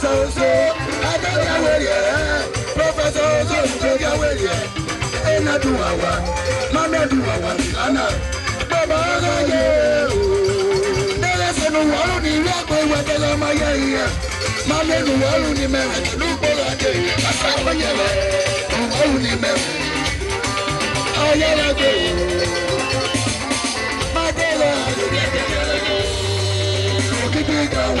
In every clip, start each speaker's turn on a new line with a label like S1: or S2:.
S1: so, I don't know where you Professor so, don't get where you ain't not do our, Mama do our, Anna, Baba, there's no one in your way, whatever my year. Mama, no one in the marriage, no bother, I saw my yellow, only memory. Oh, yeah, my dear, keep it going.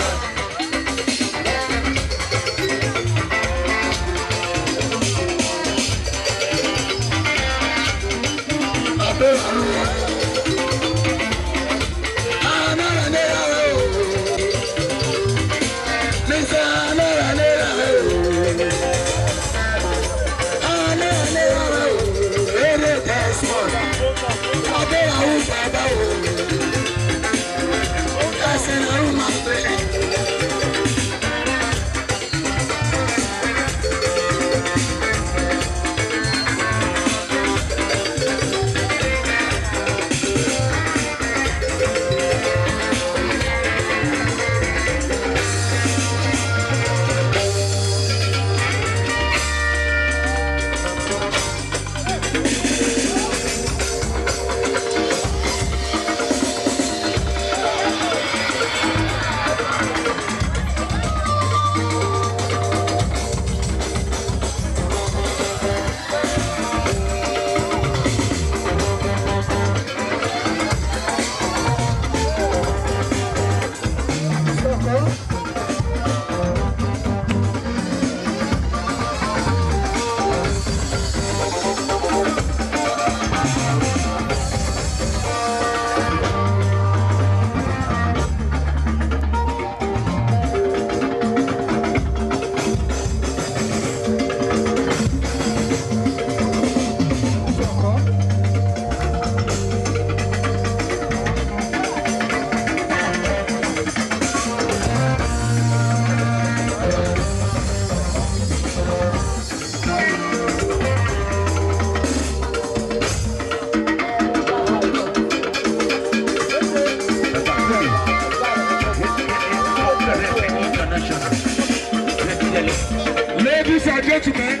S1: Ladies and gentlemen,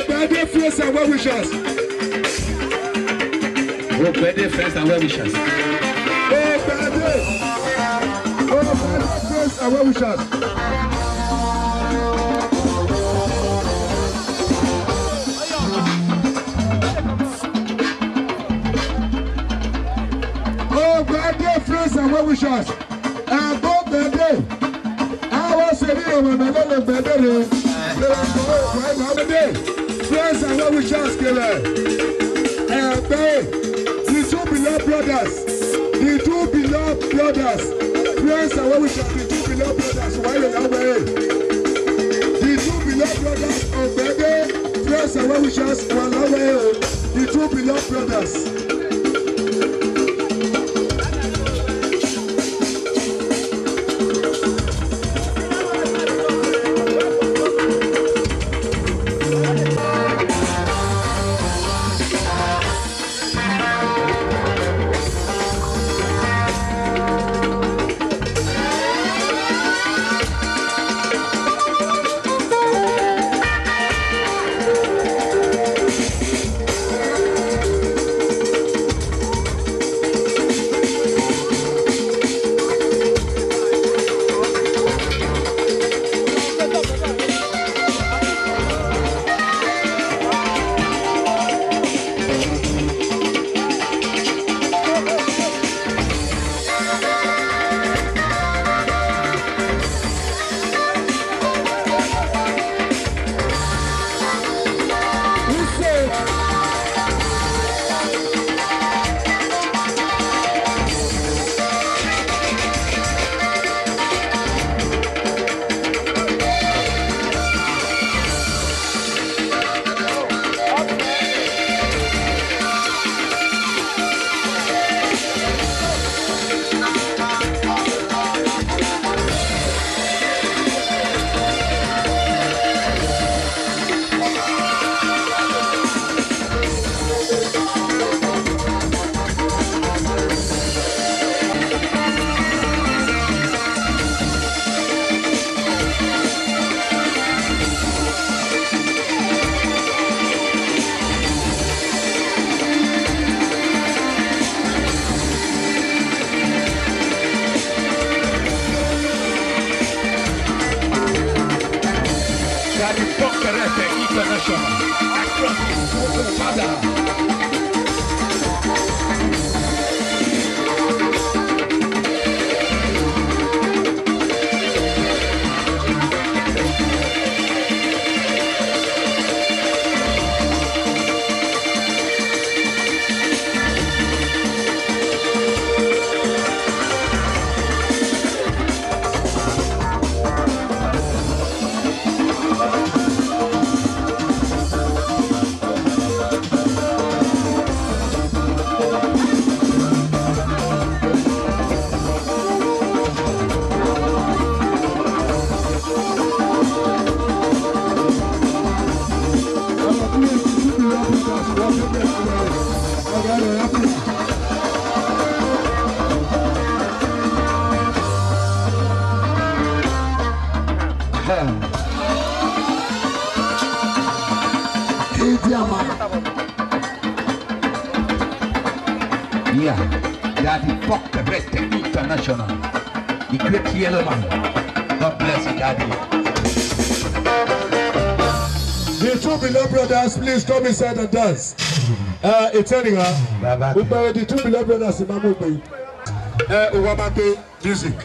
S1: Obade friends and well wishers. Obade friends and well wishers. Obade friends and well wishers. Friends and well wishers, and both the day. I was a little when I got the day. Friends and well wishers, and the two beloved brothers, friends and well wishers, the two beloved brothers, why you know the two beloved brothers of the day, friends and well wishers, the two beloved brothers.
S2: Yeah, Daddy Pockerette International. The great yellow man. God bless you, Daddy.
S1: The two beloved brothers, please come inside and dance. It's anyhow. The two beloved brothers in Mamubi. Uwamake music.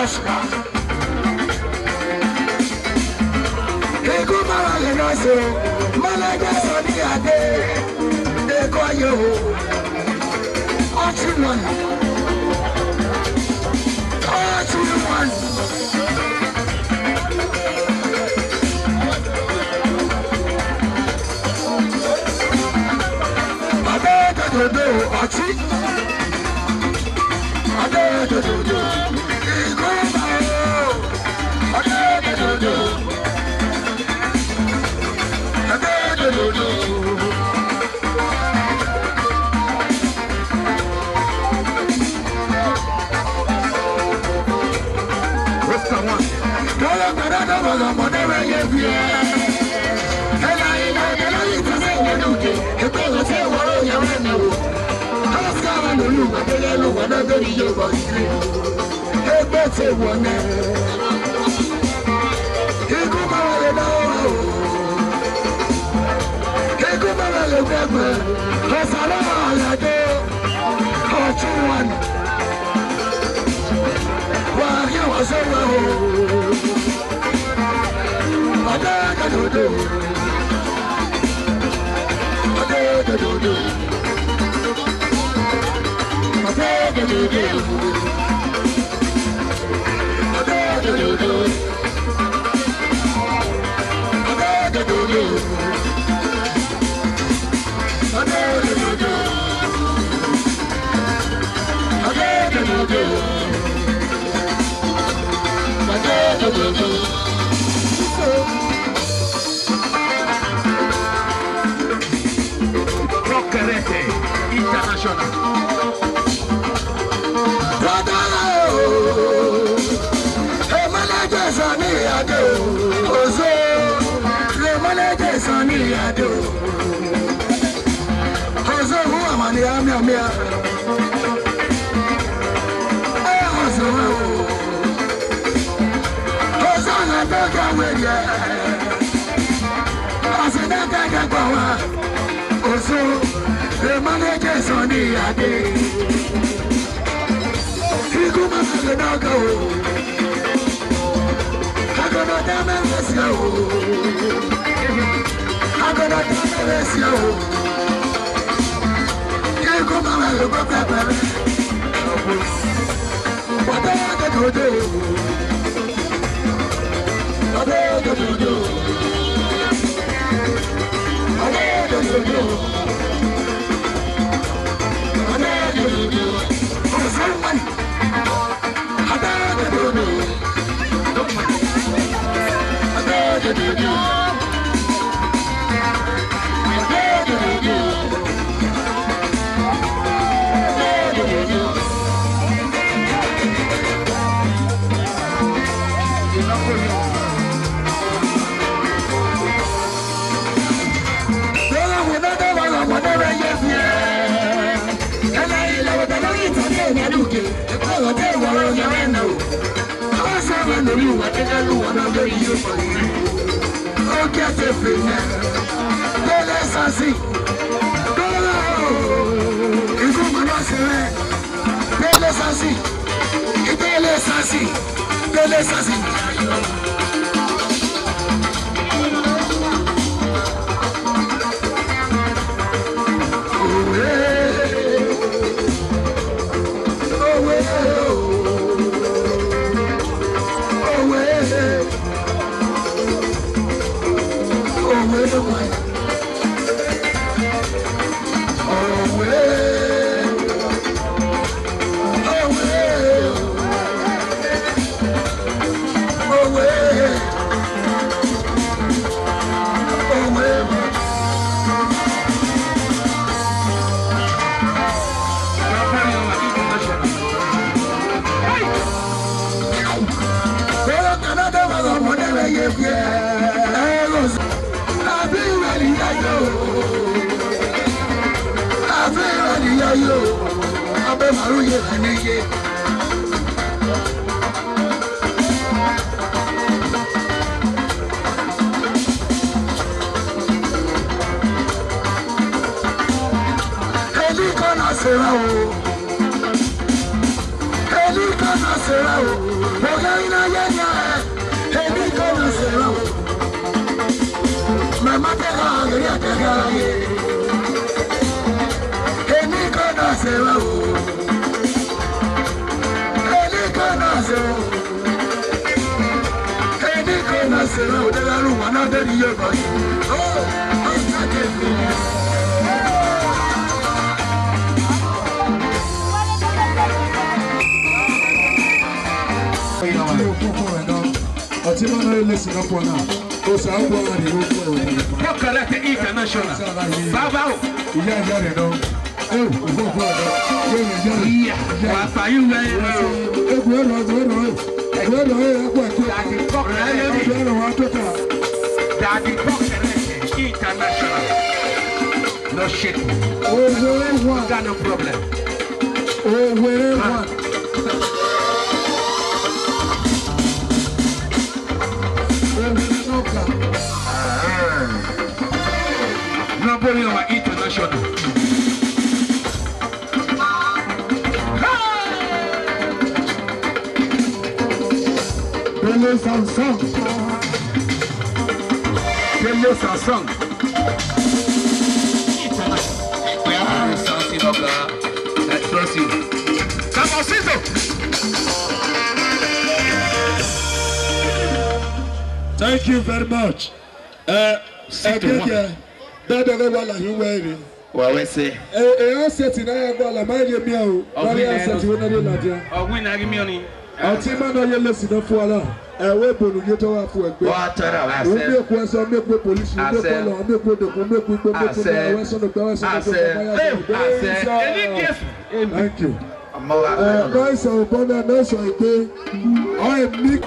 S1: Oscar. Ego mara le naso, malaga soni ade, ego ayo, Ochiman, Ochiman. Ade Ochi, ade ego mara, ade
S2: Rockerete International.
S1: The managers on the day. He go back to the dog. I got a damn let's go. I got a damn let's go. He go back to the dog. What I got to do? What I got to do? What I got to do? na será o. Ogai na yenya. Emi ko na será o. Mama te ga ya te ga ye. Emi ko na será o. Emi ko na será o. Emi ko na será o. De la lua na de ye ba. Oh, na ke ni.
S2: Chocolate International. Baba. Daddy Chocolate International. No shit. Got no problem. Nobody on International.
S1: Bello Samsung.
S2: Bello Samsung. We have to do something of that explosive. Samosito.
S1: Thank you very much. Dada wala hiweri.
S2: Wawe say.
S1: Asset na ya wala mai mi o. Bari asset we na dey ladia.
S2: Ogun na gimi oni.
S1: Otima no ye lesi na fuala. We bonu ye to wa fu egbe.
S2: Wa tara wa se.
S1: We ku so me ku police, me ku lo, me ku de ku, me ku pe me ku we so no gba so no. Thank you. Guys, so bona no so ipe. O mi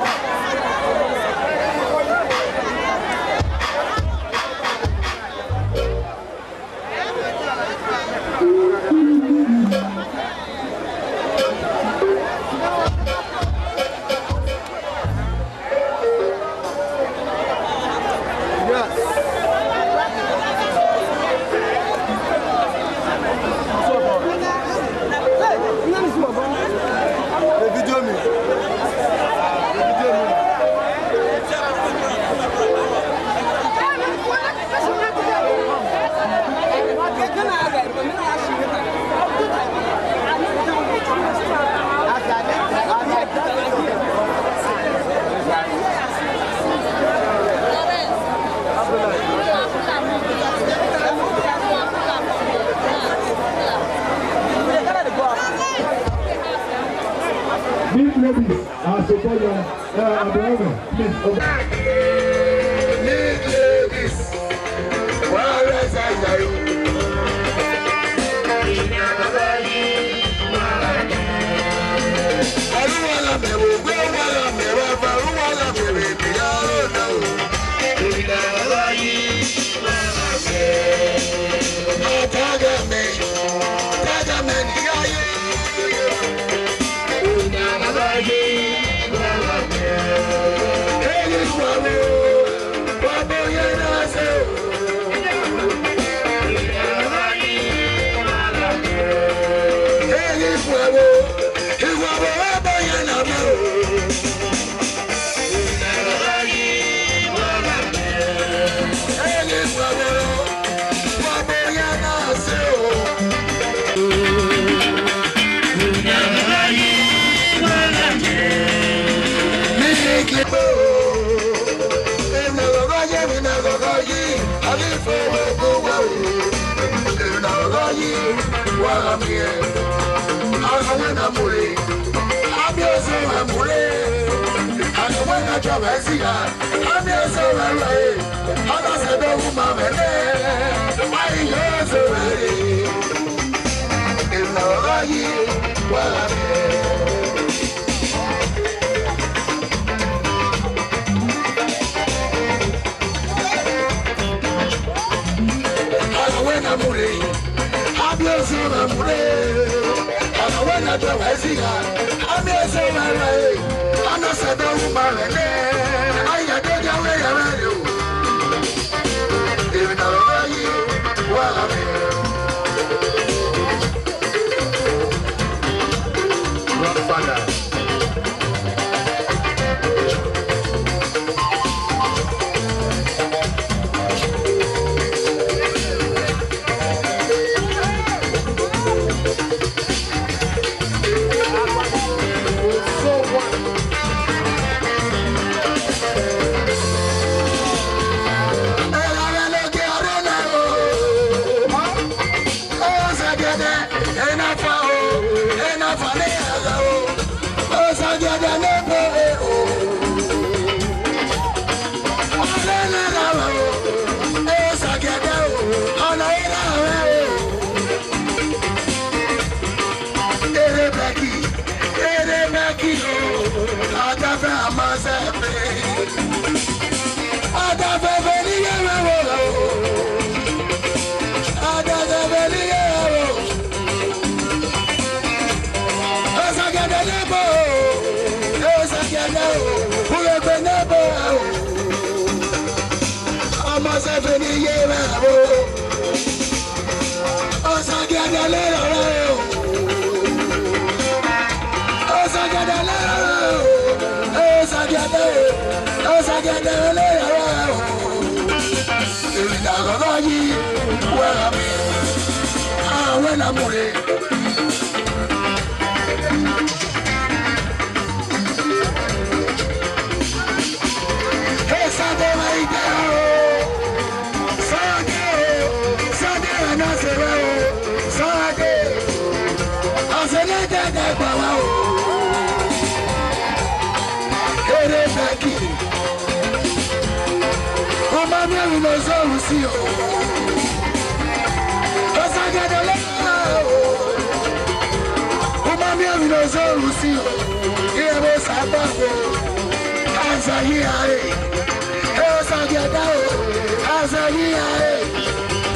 S1: ladies, Welame, Welamure. Hey, Sunday, my girl. Sunday, and I say, Sunday. I said, let that go. Hey, Becky. Oh, my man, knows all we see. Cause I got a love. Oh, my man, knows all we see. Here was a bubble. As I hear. As I get out, as I hear,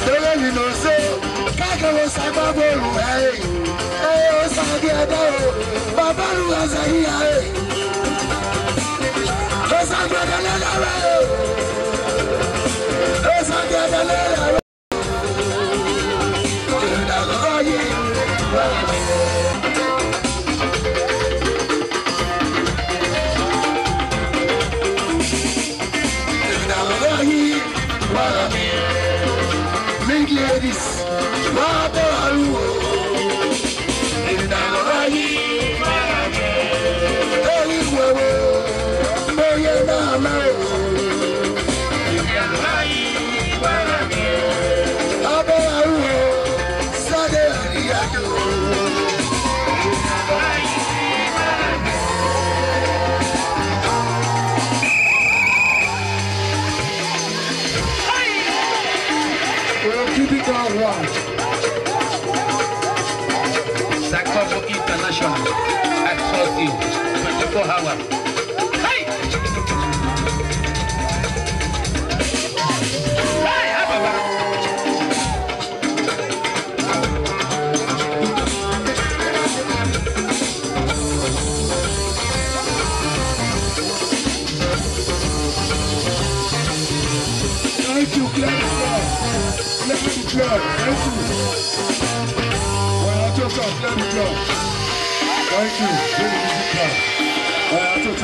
S1: don't let me know so. Kaka was a bubble, as I get out, Baba as I hear, as I get a letter, as I get a letter. Ladies, what are you? In the Hawaii,
S2: Sakoso International at Salty, 24 hours. Hey! Hey,
S1: thank you, clap the club. Thank you. Let me go. Thank you. Give me the club. Royal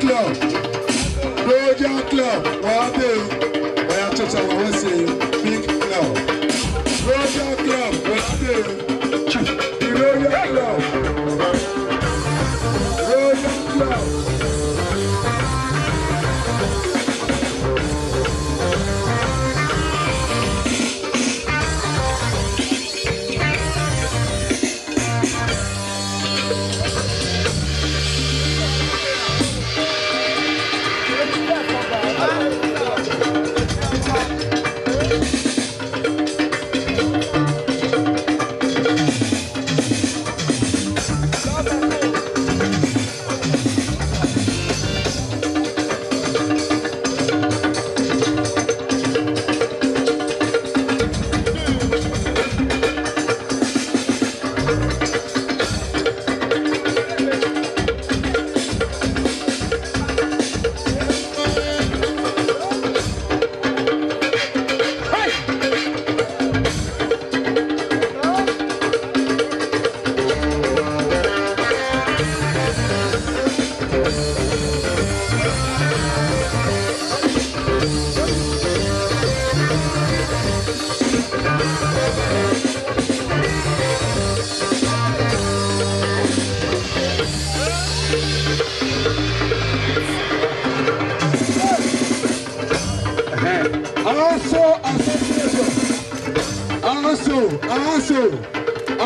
S1: Club. Royal Club. Big Club. Royal Club. The Royal Club. Royal Club.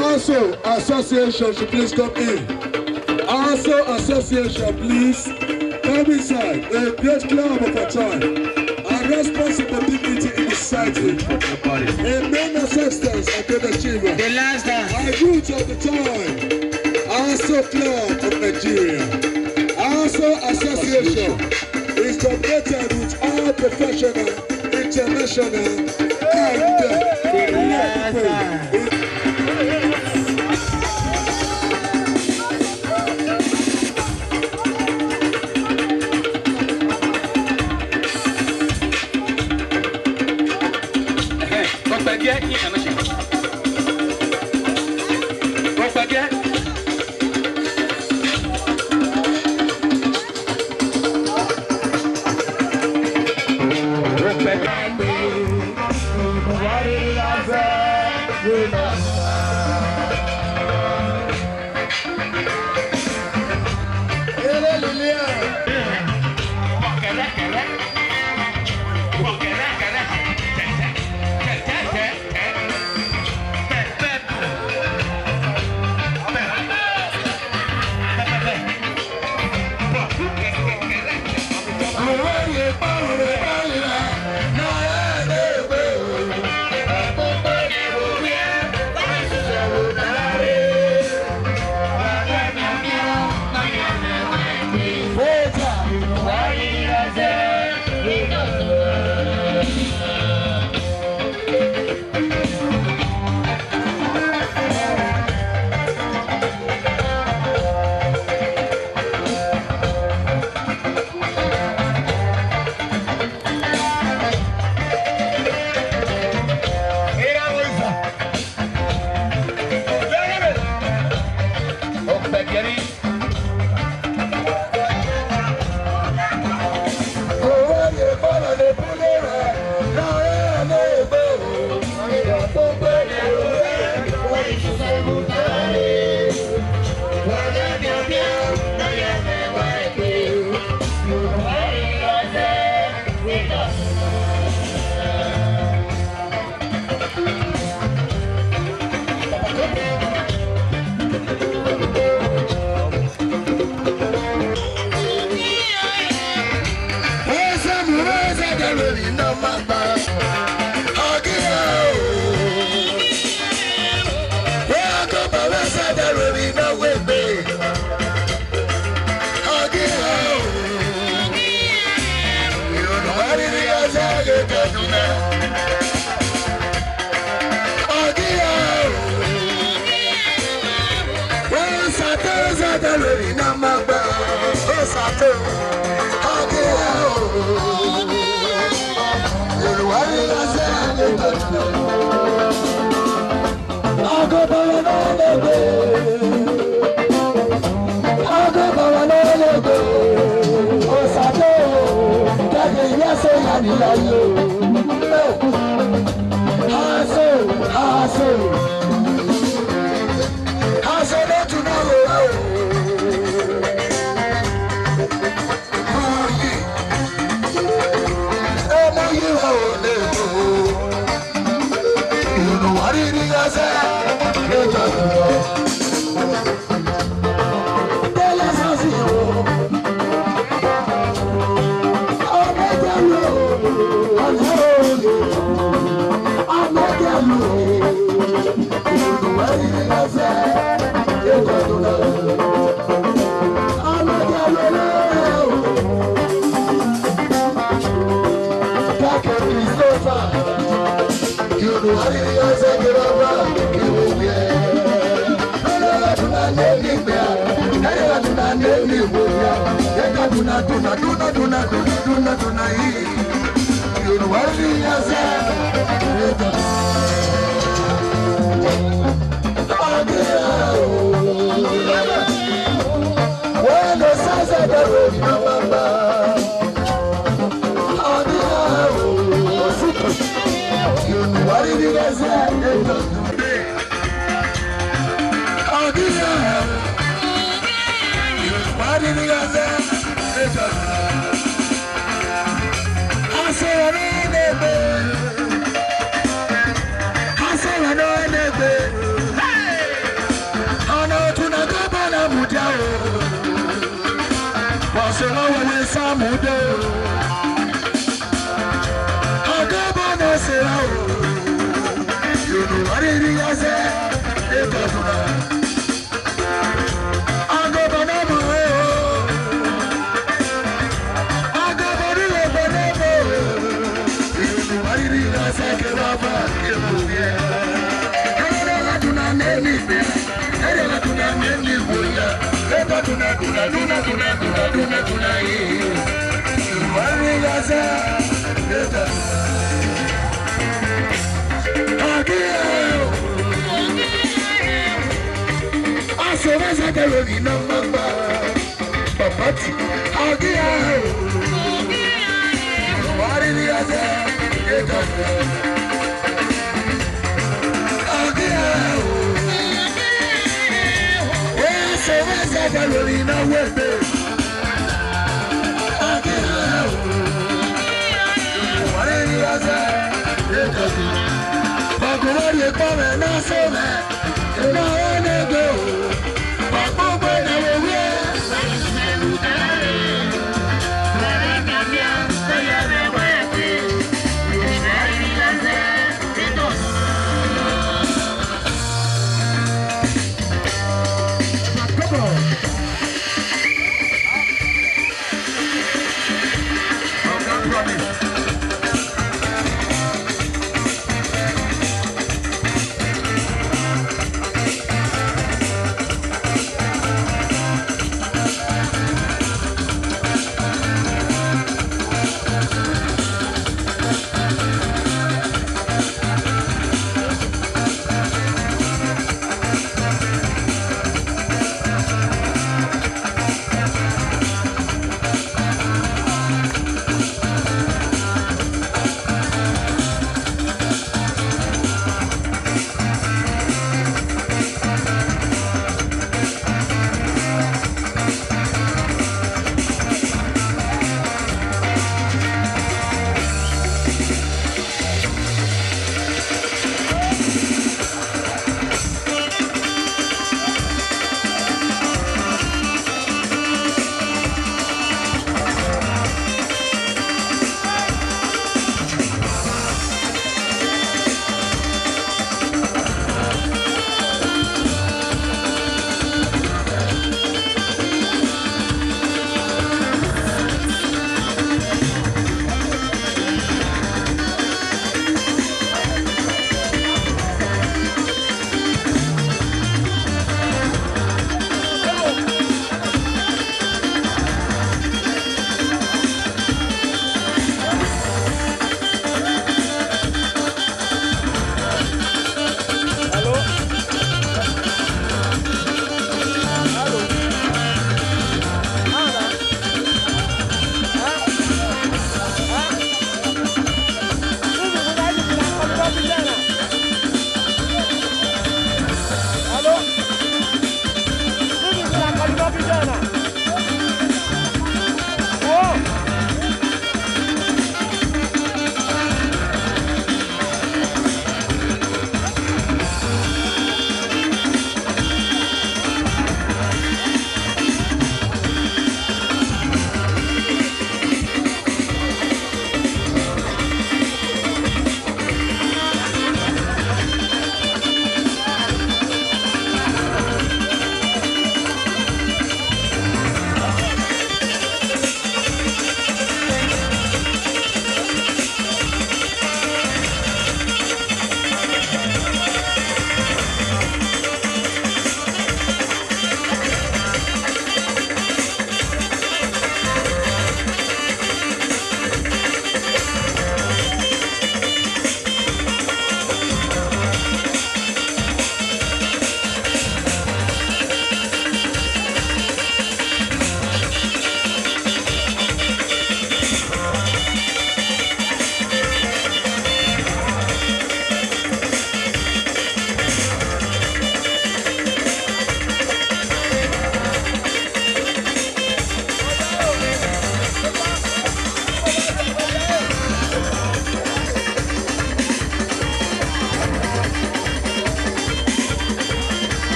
S1: Also, association should please come in. Also, association, please come inside. A great club of a time. A responsible dignity in the society. A main ancestors of the achiever.
S2: The last time.
S1: A youth of the time. Also, club of Nigeria. Also, association is connected with all professional, international, and local.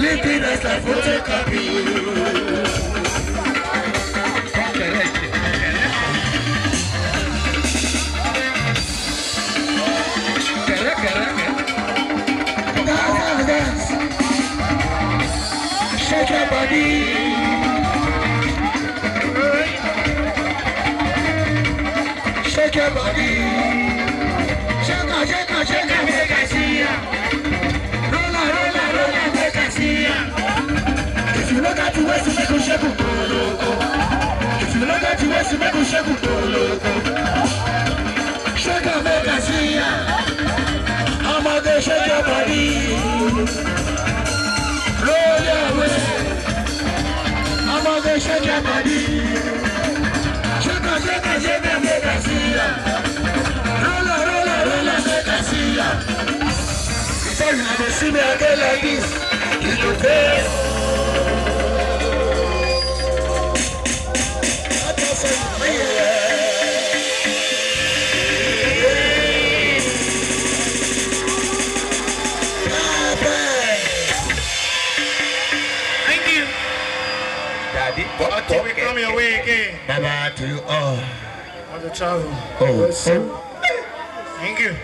S1: living as a photocopy. Dance. Shake your body. Shake your body. Shake, make I see ya. Roll, make I see ya. If you look at the waist, you make a shake. If you look at the waist, you make a shake. Shake, make I see ya. I'm gonna shake your body. Roll your waist. I'm gonna shake your body. Shake, make I see ya. Roll, make I see ya. Before you never see me again like this, you go pay.
S3: Thank you.
S2: Daddy,
S3: Until we come your way again.
S1: Bye-bye to you all.
S3: On the travel. Thank you.